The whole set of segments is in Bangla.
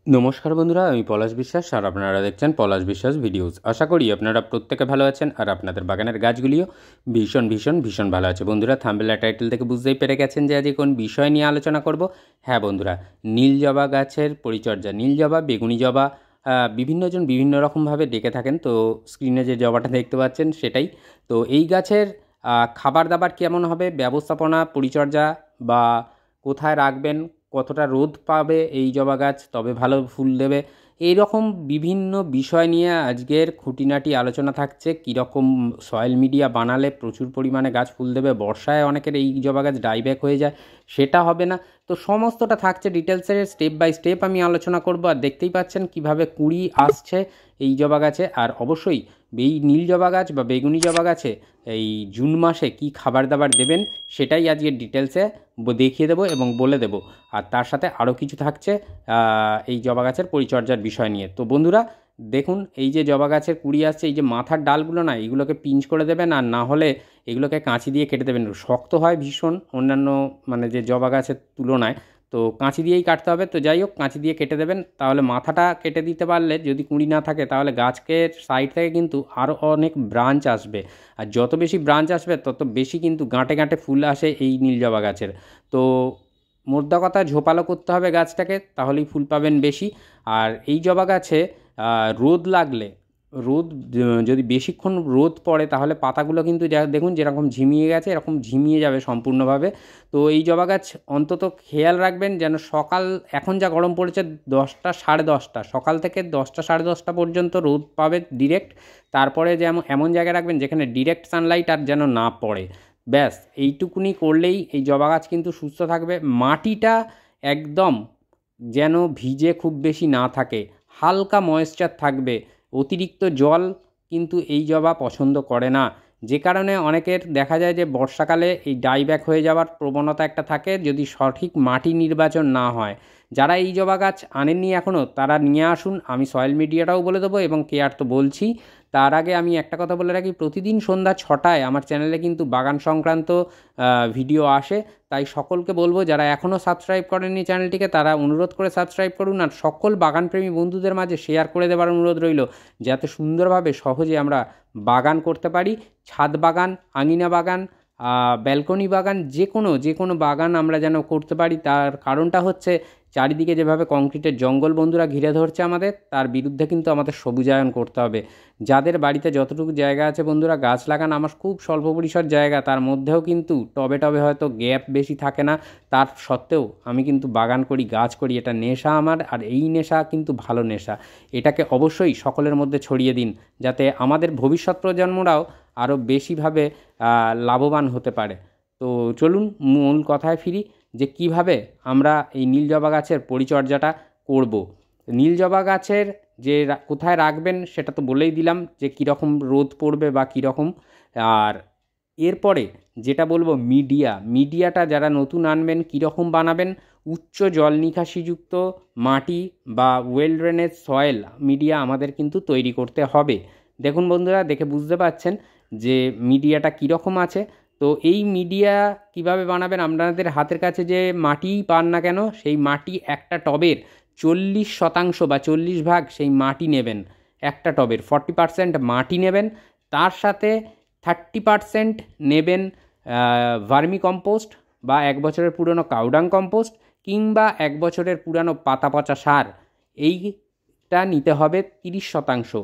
নমস্কার বন্ধুরা, আমি পলাশ বিশ্বাস আর আপনারা দেখছেন পলাশ বিশ্বাস ভিডিওস। আশা করি আপনারা প্রত্যেকে ভালো আছেন আর আপনাদের বাগানের গাছগুলিও ভীষণ ভীষণ ভীষণ ভালো আছে। বন্ধুরা, থাম্বনেল আর টাইটেল থেকে বুঝতেই পেরে গেছেন যে আজকে কোন বিষয় নিয়ে আলোচনা করব। হ্যাঁ বন্ধুরা, নীল জবা গাছের পরিচর্যা। নীল জবা, বেগুনি জবা, বিভিন্নজন বিভিন্ন রকমভাবে ডেকে থাকেন। তো স্ক্রিনে যে জবাটা দেখতে পাচ্ছেন সেটাই। তো এই গাছের খাবার দাবার কেমন হবে, ব্যবস্থাপনা, পরিচর্যা বা কোথায় রাখবেন, কতটা রোদ পাবে এই জবা গাছ তবে ভালো ফুল দেবে, এই রকম বিভিন্ন বিষয় নিয়ে আজকের খুঁটিনাটি আলোচনা থাকছে। কীরকম সয়েল মিডিয়া বানালে প্রচুর পরিমাণে গাছ ফুল দেবে, বর্ষায় অনেকের এই জবা গাছ ডাইব্যাক হয়ে যায়, সেটা হবে না। তো সমস্তটা থাকছে ডিটেলসের, স্টেপ বাই স্টেপ আমি আলোচনা করব। আর দেখতেই পাচ্ছেন কিভাবে কুঁড়ি আসছে এই জবা গাছে। আর অবশ্যই এই নীল জবা গাছ বা বেগুনি জবা গাছে এই জুন মাসে কি খাবার দাবার দেবেন সেটাই আজকে ডিটেলসে দেখিয়ে দেবো এবং বলে দেবো। আর তার সাথে আরও কিছু থাকছে এই জবা গাছের পরিচর্যার বিষয় নিয়ে। তো বন্ধুরা দেখুন, এই যে জবা গাছের কুঁড়ি আসছে, এই যে মাথার ডালগুলো না, এইগুলোকে পিঞ্চ করে দেবেন, আর না হলে এগুলোকে কাঁচি দিয়ে কেটে দেবেন। শক্ত হয় ভীষণ অন্যান্য মানে যে জবা গাছের তুলনায়, তো কাঁচি দিয়েই কাটতে হবে। তো যাই হোক, কাঁচি দিয়ে কেটে দেবেন, তাহলে মাথাটা কেটে দিতে পারলে যদি কুঁড়ি না থাকে তাহলে গাছকে সাইড থেকে কিন্তু আরও অনেক ব্রাঞ্চ আসবে। আর যত বেশি ব্রাঞ্চ আসবে তত বেশি কিন্তু গাঁটে গাঁটে ফুল আসে এই নীল জবা গাছের। তো মোদ্দা কথা, ঝোপালো করতে হবে গাছটাকে, তাহলেই ফুল পাবেন বেশি। আর এই জবা গাছে রোদ লাগলে, রোদ যদি বেশিক্ষণ রোদ পড়ে তাহলে পাতাগুলো কিন্তু যা দেখুন যেরকম ঝিমিয়ে গেছে এরকম ঝিমিয়ে যাবে সম্পূর্ণভাবে। তো এই জবা গাছ অন্তত খেয়াল রাখবেন যেন সকাল, এখন যা গরম পড়েছে 10টা সাড়ে 10টা, সকাল থেকে 10টা সাড়ে 10টা পর্যন্ত রোদ পাবে ডিরেক্ট। তারপরে যেমন এমন জায়গায় রাখবেন যেখানে ডিরেক্ট সানলাইট আর যেন না পড়ে। ব্যাস এইটুকুনি করলেই এই জবা গাছ কিন্তু সুস্থ থাকবে। মাটিটা একদম যেন ভিজে খুব বেশি না থাকে, হালকা ময়েশ্চার থাকবে। অতিরিক্ত জল কিন্তু এই জবা পছন্দ করে না, যে কারণে অনেকের দেখা যায় যে বর্ষাকালে এই ডাইব্যাক হয়ে যাওয়ার প্রবণতা একটা থাকে যদি সঠিক মাটি নির্বাচন না হয়। যারা এই জবা গাছ আনেননি এখনও তারা নিয়ে আসুন, আমি সয়েল মিডিয়াটাও বলে দেবো এবং কেয়ার তো বলছি। তার আগে আমি একটা কথা বলে রাখি, প্রতিদিন সন্ধ্যা 6টায় আমার চ্যানেলে কিন্তু বাগান সংক্রান্ত ভিডিও আসে। তাই সকলকে বলবো যারা এখনও সাবস্ক্রাইব করেননি চ্যানেলটিকে তারা অনুরোধ করে সাবস্ক্রাইব করুন, আর সকল বাগানপ্রেমী বন্ধুদের মাঝে শেয়ার করে দেওয়ার অনুরোধ রইল, যাতে সুন্দরভাবে সহজে আমরা বাগান করতে পারি। ছাদ বাগান, আঙিনা বাগান, ব্যালকনি বাগান, যে কোনো বাগান আমরা যেন করতে পারি। তার কারণটা হচ্ছে চারিদিকে যেভাবে কংক্রিটের জঙ্গল বন্ধুরা ঘিরে ধরছে আমাদের, তার বিরুদ্ধে কিন্তু আমাদের সবুজায়ন করতে হবে। যাদের বাড়িতে যতটুকু জায়গা আছে বন্ধুরা গাছ লাগান, আমার খুব স্বল্প পরিসর জায়গা, তার মধ্যেও কিন্তু টবে টবে হয়তো গ্যাপ বেশি থাকে না, তার সত্ত্বেও আমি কিন্তু বাগান করি, গাছ করি। এটা নেশা আমার, আর এই নেশা কিন্তু ভালো নেশা। এটাকে অবশ্যই সকলের মধ্যে ছড়িয়ে দিন, যাতে আমাদের ভবিষ্যৎ প্রজন্মরাও আরও বেশিভাবে লাভবান হতে পারে। তো চলুন মূল কথায় ফিরি, যে কিভাবে আমরা এই নীল জবা গাছের পরিচর্যাটা করব। নীল জবা গাছের যে কোথায় রাখবেন সেটা তো বলেই দিলাম, যে কীরকম রোদ পড়বে বা কীরকম। আর এরপরে যেটা বলবো, মিডিয়াটা যারা নতুন আনবেন কীরকম বানাবেন। উচ্চ জল নিকাশিযুক্ত মাটি বা ওয়েল ড্রেনেজ সয়েল মিডিয়া আমাদের কিন্তু তৈরি করতে হবে। দেখুন বন্ধুরা, দেখে বুঝতে পাচ্ছেন যে মিডিয়াটা কীরকম আছে। তো এই মিডিয়া কিভাবে বানাবেন, আপনাদের হাতের কাছে যে মাটিই পান না কেন সেই মাটি একটা টবের 40% বা 40 ভাগ সেই মাটি নেবেন। একটা টবের 40% মাটি নেবেন, তার সাথে 30% নেবেন ভার্মি কম্পোস্ট বা 1 বছরের পুরনো কাউডাং কম্পোস্ট, কিংবা 1 বছরের পুরানো পাতা পচা সার। এইটা নিতে হবে 30%।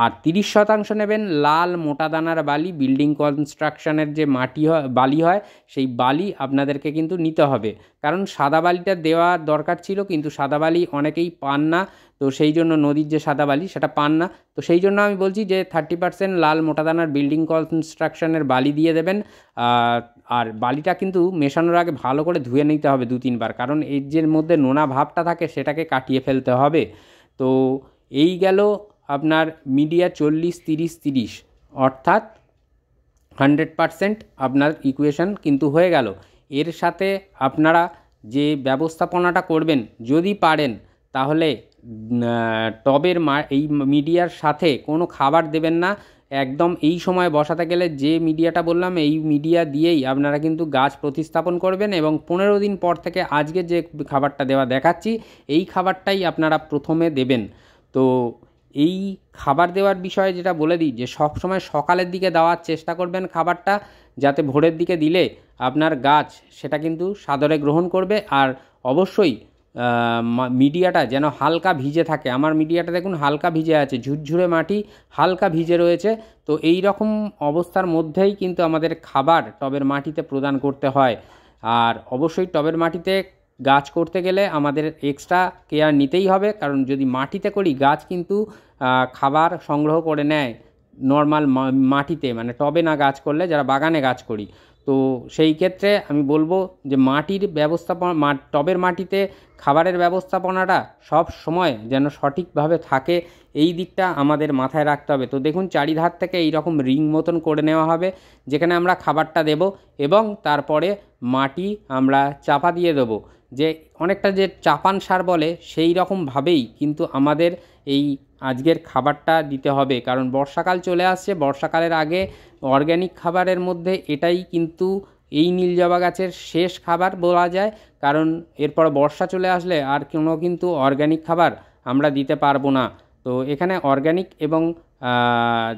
আর 30% নেবেন লাল মোটা দানার বালি, বিল্ডিং কনস্ট্রাকশনের যে মাটি হয়, বালি হয়, সেই বালি আপনাদেরকে কিন্তু নিতে হবে। কারণ সাদা বালিটা দেওয়া দরকার ছিল কিন্তু সাদা বালি অনেকেই পান না, তো সেই জন্য নদীর যে সাদা বালি সেটা পান না। তো সেই জন্য আমি বলছি যে 30% লাল মোটা দানার বিল্ডিং কনস্ট্রাকশনের বালি দিয়ে দেবেন। আর বালিটা কিন্তু মেশানোর আগে ভালো করে ধুয়ে নিতে হবে 2-3 বার, কারণ এর যে মধ্যে নোনা ভাবটা থাকে সেটাকে কাটিয়ে ফেলতে হবে। তো এই গেল আপনার মিডিয়া 40-30-30, অর্থাৎ 100% আপনার ইকুয়েশন কিন্তু হয়ে গেল। এর সাথে আপনারা যে ব্যবস্থাপনাটা করবেন, যদি পারেন তাহলে টবের এই মিডিয়ার সাথে কোনো খাবার দেবেন না। একদম এই সময় বসাতে গেলে যে মিডিয়াটা বললাম এই মিডিয়া দিয়েই আপনারা কিন্তু গাছ প্রতিস্থাপন করবেন এবং 15 দিন পর থেকে আজকে যে খাবারটা দেওয়া দেখাচ্ছি এই খাবারটাই আপনারা প্রথমে দেবেন। তো এই খাবার দেওয়ার বিষয়ে যেটা বলে দিই যে সব সময় সকালের দিকে দেওয়ার চেষ্টা করবেন খাবারটা, যাতে ভোরের দিকে দিলে আপনার গাছ সেটা কিন্তু সাদরে গ্রহণ করবে। আর অবশ্যই মিডিয়াটা যেন হালকা ভিজে থাকে। আমার মিডিয়াটা দেখুন হালকা ভিজে আছে, ঝুরঝুরে মাটি হালকা ভিজে রয়েছে। তো এই রকম অবস্থার মধ্যেই কিন্তু আমাদের খাবার টবের মাটিতে প্রদান করতে হয়। আর অবশ্যই টবের মাটিতে গাছ করতে গেলে আমাদের এক্সট্রা কেয়ার নিতেই হবে, কারণ যদি মাটিতে করি গাছ কিন্তু খাবার সংগ্রহ করে নেয় নর্মাল মাটিতে, মানে টবে না গাছ করলে, যারা বাগানে গাছ করি। তো সেই ক্ষেত্রে আমি বলবো যে মাটির ব্যবস্থাপনা, টবের মাটিতে খাবারের ব্যবস্থাপনাটা সব সময় যেন সঠিকভাবে থাকে, এই দিকটা আমাদের মাথায় রাখতে হবে। তো দেখুন চারিধার থেকে এই রকম রিং মতন করে নেওয়া হবে যেখানে আমরা খাবারটা দেব এবং তারপরে মাটি আমরা চাপা দিয়ে দেবো। যে অনেকটা যে চাপান সার বলে সেই রকমভাবেই কিন্তু আমাদের এই আজকের খাবারটা দিতে হবে, কারণ বর্ষাকাল চলে আসছে। বর্ষাকালের আগে অর্গ্যানিক খাবারের মধ্যে এটাই কিন্তু এই নীল জবা গাছের শেষ খাবার বলা যায়, কারণ এরপর বর্ষা চলে আসলে আর কোনো কিন্তু অর্গ্যানিক খাবার আমরা দিতে পারবো না। তো এখানে অর্গ্যানিক এবং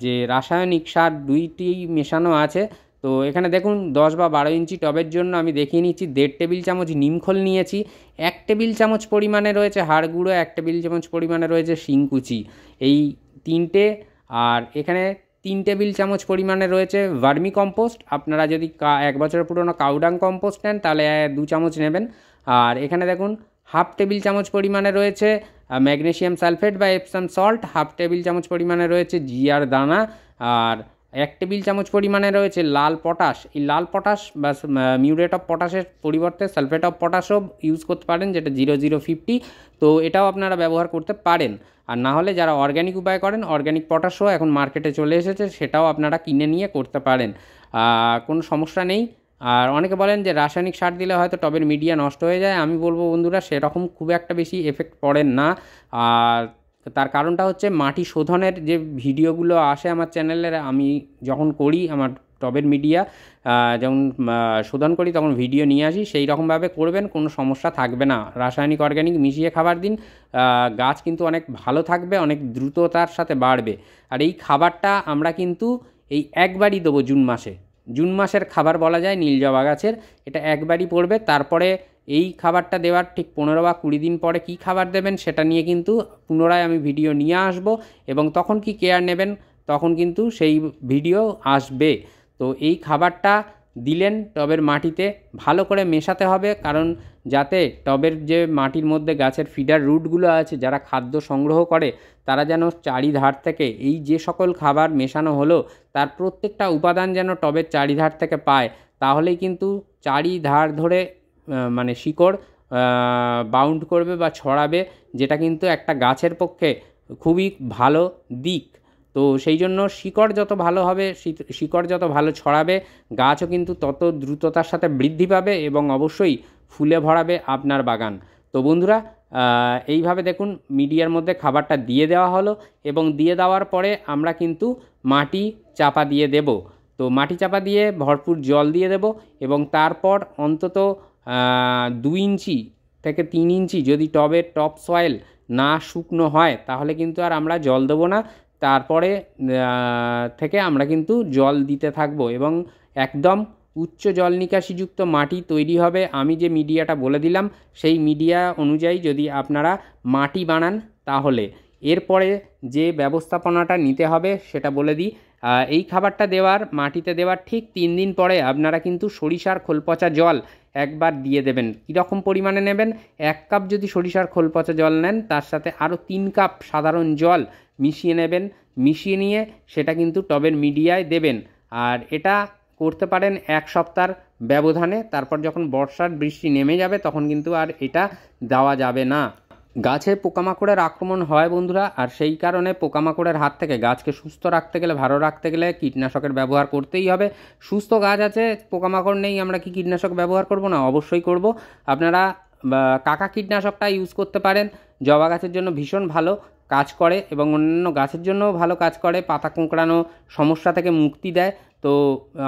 যে রাসায়নিক সার দুইটি মেশানো আছে। তো এখানে দেখুন 10 বা 12 ইঞ্চি টবের জন্য আমি দেখিয়ে নিচ্ছি 1.5 টেবিল চামচ নিমখোল নিয়েছি, 1 টেবিল চামচ পরিমাণে রয়েছে হাড় গুঁড়ো, 1 টেবিল চামচ পরিমাণে রয়েছে শিংকুচি, এই তিনটে। আর এখানে 3 টেবিল চামচ পরিমাণে রয়েছে ভার্মি কম্পোস্ট। আপনারা যদি 1 বছরের পুরনো কাউডাং কম্পোস্ট নেন তাহলে 2 চামচ নেবেন। আর এখানে দেখুন 1/2 টেবিল চামচ পরিমাণে রয়েছে ম্যাগনেসিয়াম সালফেট বা এপসাম সল্ট, 1/2 টেবিল চামচ পরিমাণে রয়েছে জিআর দানা, আর 1 টেবিল চামচ পরিমাণে রয়েছে লাল পটাশ। এই লাল পটাশ বা মিউরেট অফ পটাশের পরিবর্তে সালফেট অফ পটাশও ইউজ করতে পারেন, যেটা 0050। তো এটাও আপনারা ব্যবহার করতে পারেন। আর না হলে যারা অর্গ্যানিক উপায় করেন, অর্গ্যানিক পটাশও এখন মার্কেটে চলে এসেছে, সেটাও আপনারা কিনে নিয়ে করতে পারেন, কোনো সমস্যা নেই। আর অনেকে বলেন যে রাসায়নিক সার দিলে হয়তো টবের মিডিয়া নষ্ট হয়ে যায়। আমি বলবো বন্ধুরা সেরকম খুব একটা বেশি এফেক্ট পড়ে না। আর তার কারণটা হচ্ছে মাটি শোধনের যে ভিডিওগুলো আসে আমার চ্যানেলে, আমি যখন করি আমার টবের মিডিয়া যখন শোধন করি তখন ভিডিও নিয়ে আসি, সেই রকমভাবে করবেন, কোনো সমস্যা থাকবে না। রাসায়নিক অর্গ্যানিক মিশিয়ে খাবার দিন, গাছ কিন্তু অনেক ভালো থাকবে, অনেক দ্রুততার সাথে বাড়বে। আর এই খাবারটা আমরা কিন্তু এই একবারই দেবো জুন মাসের খাবার বলা যায় নীল জবা গাছের, এটা একবারই পড়বে। তারপরে এই খাবারটা দেওয়ার ঠিক 15 বা 20 দিন পরে কী খাবার দেবেন সেটা নিয়ে কিন্তু পুনরায় আমি ভিডিও নিয়ে আসব, এবং তখন কি কেয়ার নেবেন তখন কিন্তু সেই ভিডিও আসবে। তো এই খাবারটা দিলেন টবের মাটিতে ভালো করে মেশাতে হবে, কারণ যাতে টবের যে মাটির মধ্যে গাছের ফিডার রুটগুলো আছে যারা খাদ্য সংগ্রহ করে, তারা যেন চারিধার থেকে এই যে সকল খাবার মেশানো হলো তার প্রত্যেকটা উপাদান যেন টবের চারিধার থেকে পায়, তাহলেই কিন্তু চারিধার ধরে মানে শিকড় বাউন্ড করবে বা ছড়াবে, যেটা কিন্তু একটা গাছের পক্ষে খুবই ভালো দিক। তো সেই জন্য শিকড় যত ভালো হবে, শিকড় যত ভালো ছড়াবে, গাছও কিন্তু তত দ্রুততার সাথে বৃদ্ধি পাবে এবং অবশ্যই ফুলে ভরাবে আপনার বাগান। তো বন্ধুরা এইভাবে দেখুন মিডিয়ার মধ্যে খাবারটা দিয়ে দেওয়া হলো, এবং দিয়ে দেওয়ার পরে আমরা কিন্তু মাটি চাপা দিয়ে দেব। তো মাটি চাপা দিয়ে ভরপুর জল দিয়ে দেব, এবং তারপর অন্তত 2 ইঞ্চি থেকে 3 ইঞ্চি যদি টবের টপ সয়েল না শুকনো হয় তাহলে কিন্তু আর আমরা জল দেবো না। তারপরে থেকে আমরা কিন্তু জল দিতে থাকবো এবং একদম উচ্চ জল নিকাশিযুক্ত মাটি তৈরি হবে। আমি যে মিডিয়াটা বলে দিলাম সেই মিডিয়া অনুযায়ী যদি আপনারা মাটি বানান তাহলে এরপরে যে ব্যবস্থাপনাটা নিতে হবে সেটা বলে দিই। এই খাবারটা মাটিতে দেওয়ার ঠিক 3 দিন পরে আপনারা কিন্তু সরিষার খোল পচা জল একবার দিয়ে দেবেন। কীরকম পরিমাণে নেবেন? 1 কাপ যদি সরিষার খোল পচা জল নেন তার সাথে আরও 3 কাপ সাধারণ জল মিশিয়ে নেবেন। মিশিয়ে নিয়ে সেটা কিন্তু টবের মিডিয়ায় দেবেন। আর এটা করতে পারেন 1 সপ্তাহের ব্যবধানে। তারপর যখন বর্ষার বৃষ্টি নেমে যাবে তখন কিন্তু আর এটা দেওয়া যাবে না। গাছে পোকামাকড়ের আক্রমণ হয় বন্ধুরা, আর সেই কারণে পোকামাকড়ের হাত থেকে গাছকে সুস্থ রাখতে গেলে, ভালো রাখতে গেলে কীটনাশকের ব্যবহার করতেই হবে। সুস্থ গাছ আছে, পোকামাকড় নেই, আমরা কি কীটনাশক ব্যবহার করব না? অবশ্যই করব। আপনারা কাকা কীটনাশকটা ইউজ করতে পারেন, জবা গাছের জন্য ভীষণ ভালো কাজ করে এবং অন্যান্য গাছের জন্যও ভালো কাজ করে, পাতা কোঁকড়ানো সমস্যা থেকে মুক্তি দেয়। তো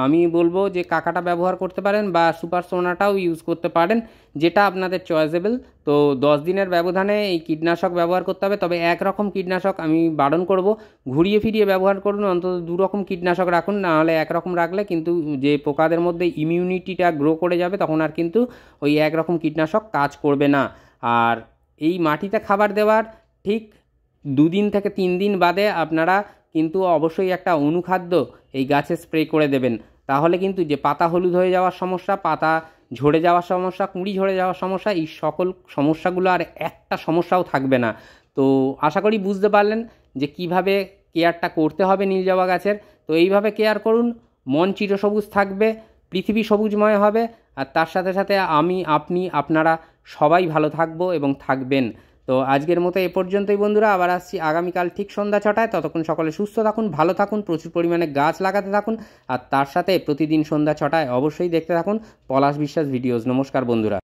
আমি বলবো যে কাকাটা ব্যবহার করতে পারেন বা সুপার সোনাটাও ইউজ করতে পারেন, যেটা আপনাদের চয়েসেবল। তো 10 দিনের ব্যবধানে এই কীটনাশক ব্যবহার করতে হবে, তবে একরকম কীটনাশক আমি বারণ করব, ঘুরিয়ে ফিরিয়ে ব্যবহার করুন, অন্তত 2 রকম কীটনাশক রাখুন, নাহলে একরকম রাখলে কিন্তু যে পোকাদের মধ্যে ইমিউনিটিটা গ্রো করে যাবে তখন আর কিন্তু ওই একরকম কীটনাশক কাজ করবে না। আর এই মাটিতে খাবার দেওয়ার ঠিক 2 দিন থেকে 3 দিন বাদে আপনারা কিন্তু অবশ্যই একটা অনুখাদ্য এই গাছে স্প্রে করে দেবেন, তাহলে কিন্তু যে পাতা হলুদ হয়ে যাওয়ার সমস্যা, পাতা ঝরে যাওয়ার সমস্যা, কুঁড়ি ঝরে যাওয়ার সমস্যা, এই সকল সমস্যাগুলো আর একটা সমস্যাও থাকবে না। তো আশা করি বুঝতে পারলেন যে কিভাবে কেয়ারটা করতে হবে নীল জবা গাছের। তো এইভাবে কেয়ার করুন, মন চিরসবুজ থাকবে, পৃথিবী সবুজময় হবে, আর তার সাথে সাথে আমি, আপনি, আপনারা সবাই ভালো থাকবো এবং থাকবেন। তো আজকের মতো এ পর্যন্তই বন্ধুরা, আবার আসছি আগামীকাল ঠিক সন্ধ্যা 6টায়। ততক্ষণ সকলে সুস্থ থাকুন, ভালো থাকুন, প্রচুর পরিমাণে গাছ লাগাতে থাকুন, আর তার সাথে প্রতিদিন সন্ধ্যা 6টায় অবশ্যই দেখতে থাকুন পলাশ বিশ্বাস ভিডিওস। নমস্কার বন্ধুরা।